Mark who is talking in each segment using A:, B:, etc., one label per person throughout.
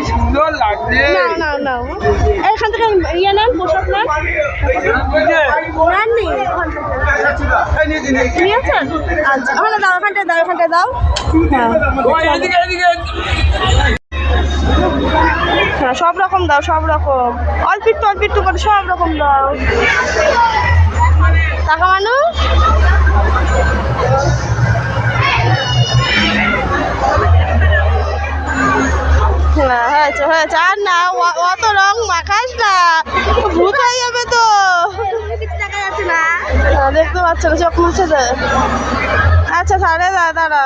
A: সুন্দর লাগছে।
B: এখান থেকে ইয়ে নেন, পোশাক নেন। নিয়েছেন? আচ্ছা, ওখানে দাও, ওখানটায় দাও, ওখানটায় দাও। হ্যাঁ, সব রকম দাও, সব রকম, অল্প একটু করে সব রকম দাও। টাকা মানুষ হয়েছে হয়েছে, আর না অত রং মাখাস না, ভূত হয়ে যাবে তো। দেখতে পাচ্ছ না, চোখ মুছে দে। আচ্ছা তাহলে দাঁড়া,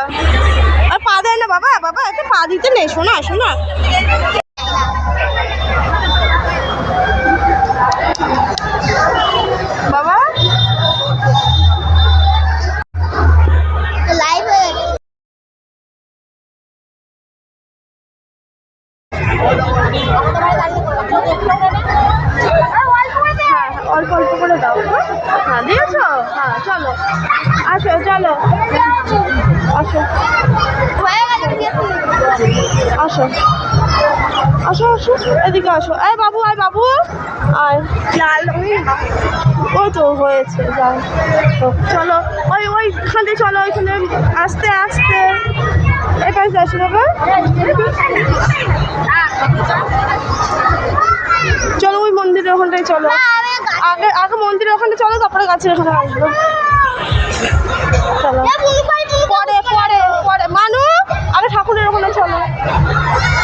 B: আর পা দেয় না বাবা, বাবা একটা পা দিতে নেই, শোনা শোনা। বাবা লাইভ হয়ে গেছে। অল্প অল্প করে দাও। হ্যাঁ দিয়েছ? হ্যাঁ চলো আসো, চলো আসো আসো আসো আসো, এদিকে আসো। এই বাবু, আয় বাবু, আয়। লাল ওই তো হয়েছে, যাও চলো, ওইখানে চলো, ওইখানে আস্তে আস্তে। এই পাশে আসো বাবা, চলো ওই মন্দিরের ওখানটায় চলো। আগে আগে মন্দিরের ওখানে চলো, তারপরে গাছের ওখানে আসবো। চলো পরে পরে পরে মানু, আগে ঠাকুরের ওখানে চলো,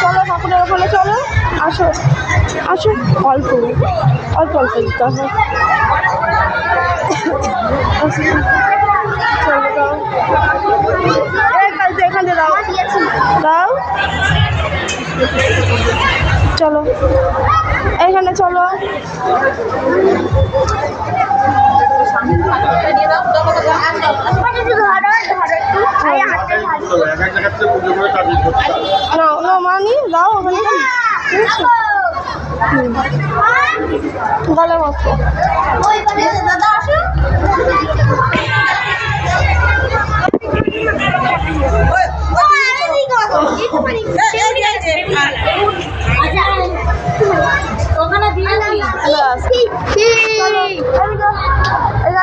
B: চলো ঠাকুরের ওখানে চলো। আসো আসো, অল্প অল্প অল্প দিতে হবে। চলো দাও, এখানে দাও দাও, চলো এইখানে চলো। মানি দাও ওখানে গলা মাত্র।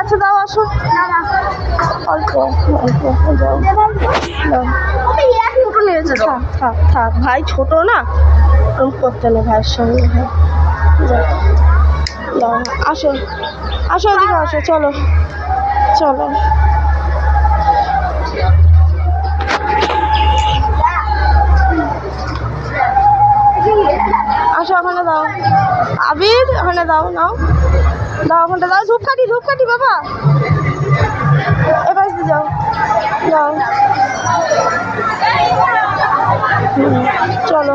B: আচ্ছা দাও, আসো অল্প অল্প যাও, থাক থাক, ভাই ছোট না, করতে না ভাইয়ের সঙ্গে। আসো আসো, ওদিকে আসো, চলো চলো। আসো ওখানে দাও, আবির ওখানে দাও, নাও দাও, ওখানটা দাও। ধূপকাঠি ধূপকাঠি বাবা, এবার যাও যাও, চলো।